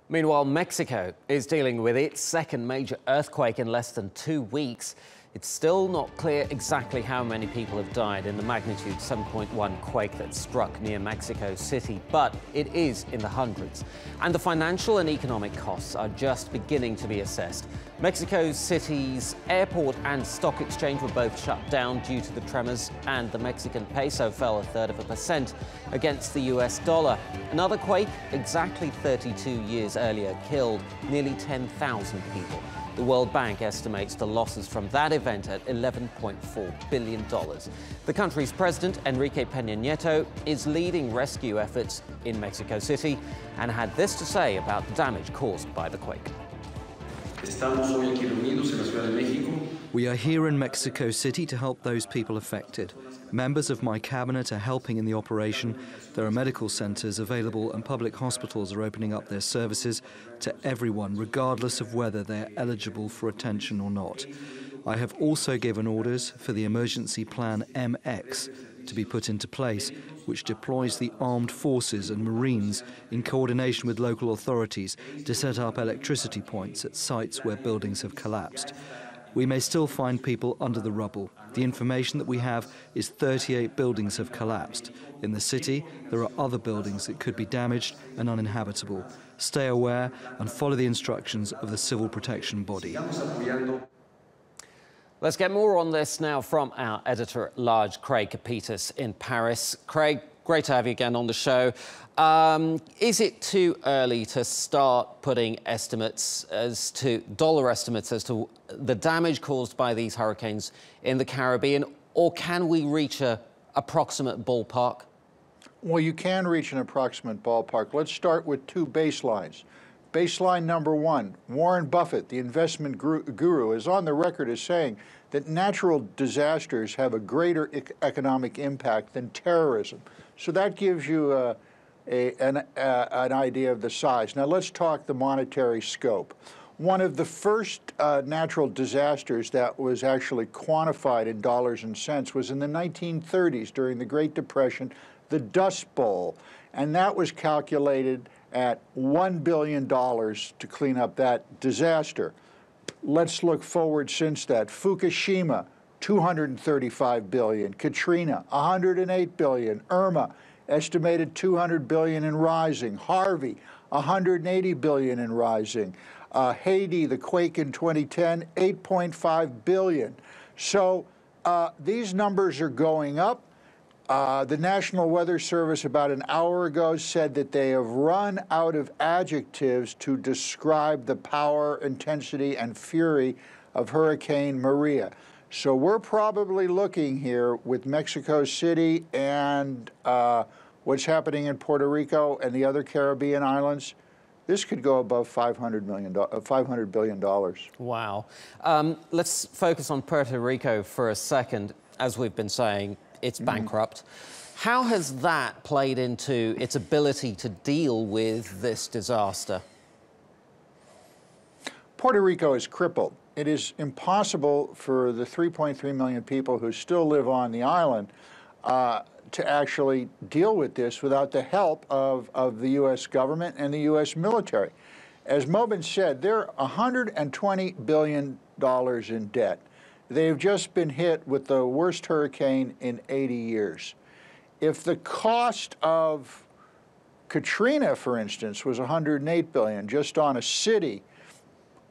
Meanwhile, Mexico is dealing with its second major earthquake in less than 2 weeks. It's still not clear exactly how many people have died in the magnitude 7.1 quake that struck near Mexico City, but it is in the hundreds. And the financial and economic costs are just beginning to be assessed. Mexico City's airport and stock exchange were both shut down due to the tremors, and the Mexican peso fell 0.33% against the US dollar. Another quake, exactly 32 years earlier, killed nearly 10,000 people. The World Bank estimates the losses from that event at $11.4 billion. The country's president, Enrique Peña Nieto, is leading rescue efforts in Mexico City and had this to say about the damage caused by the quake. We are here in Mexico City to help those people affected. Members of my cabinet are helping in the operation. There are medical centers available and public hospitals are opening up their services to everyone, regardless of whether they are eligible for attention or not. I have also given orders for the Emergency Plan MX to be put into place, which deploys the armed forces and Marines in coordination with local authorities to set up electricity points at sites where buildings have collapsed. We may still find people under the rubble. The information that we have is 38 buildings have collapsed. In the city, there are other buildings that could be damaged and uninhabitable. Stay aware and follow the instructions of the civil protection body. Let's get more on this now from our editor-at-large, Craig Copetas in Paris. Craig, great to have you again on the show. Is it too early to start putting estimates as to dollar estimates as to the damage caused by these hurricanes in the Caribbean, or can we reach an approximate ballpark? Well, you can reach an approximate ballpark. Let's start with two baselines. Baseline number one, Warren Buffett, the investment guru, is on the record as saying that natural disasters have a greater economic impact than terrorism. So that gives you an idea of the size. Now let's talk the monetary scope. One of the first natural disasters that was actually quantified in dollars and cents was in the 1930s during the Great Depression, the Dust Bowl, and that was calculated at $1 billion to clean up that disaster. Let's look forward since that. Fukushima, $235 billion. Katrina, $108 billion. Irma, estimated $200 billion and rising. Harvey, $180 billion and rising. Haiti, the quake in 2010, $8.5 billion. So these numbers are going up. The National Weather Service about an hour ago said that they have run out of adjectives to describe the power, intensity, and fury of Hurricane Maria. So we're probably looking here with Mexico City and what's happening in Puerto Rico and the other Caribbean islands. This could go above $500 billion. Wow. Let's focus on Puerto Rico for a second. As we've been saying, it's bankrupt. How has that played into its ability to deal with this disaster? Puerto Rico is crippled. It is impossible for the 3.3 million people who still live on the island to actually deal with this without the help of the U.S. government and the U.S. military. As Mobin said, they're $120 billion in debt. They've just been hit with the worst hurricane in 80 years. If the cost of Katrina, for instance, was $108 billion just on a city,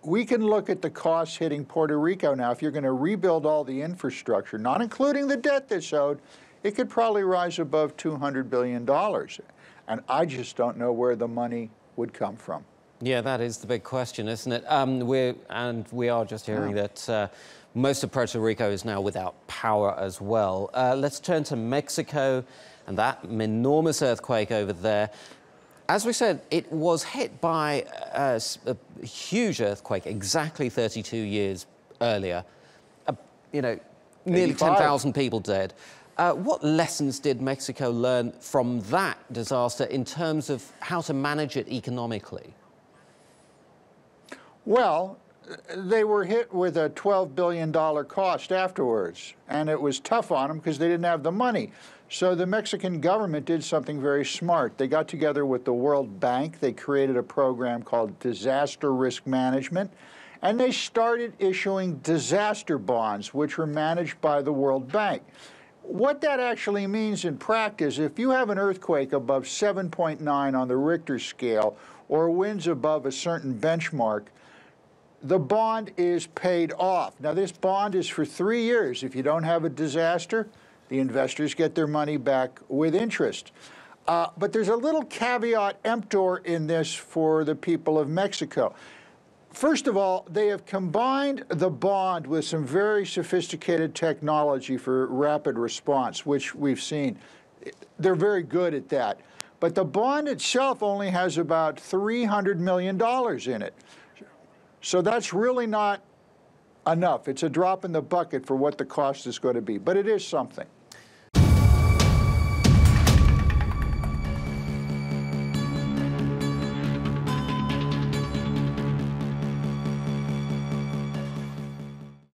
we can look at the costs hitting Puerto Rico now. If you're going to rebuild all the infrastructure, not including the debt that's owed, it could probably rise above $200 billion. And I just don't know where the money would come from. Yeah, that is the big question, isn't it? We are just hearing that most of Puerto Rico is now without power as well. Let's turn to Mexico and that enormous earthquake over there. As we said, it was hit by a huge earthquake exactly 32 years earlier. Nearly 10,000 people dead. What lessons did Mexico learn from that disaster in terms of how to manage it economically? Well, they were hit with a $12 billion cost afterwards, and it was tough on them because they didn't have the money. So the Mexican government did something very smart. They got together with the World Bank. They created a program called Disaster Risk Management, and they started issuing disaster bonds, which were managed by the World Bank. What that actually means in practice, if you have an earthquake above 7.9 on the Richter scale or winds above a certain benchmark, the bond is paid off. Now, this bond is for 3 years. If you don't have a disaster, the investors get their money back with interest. But there's a little caveat emptor in this for the people of Mexico. First of all, they have combined the bond with some very sophisticated technology for rapid response, which we've seen. They're very good at that. But the bond itself only has about $300 million in it. So that's really not enough. It's a drop in the bucket for what the cost is going to be, but it is something.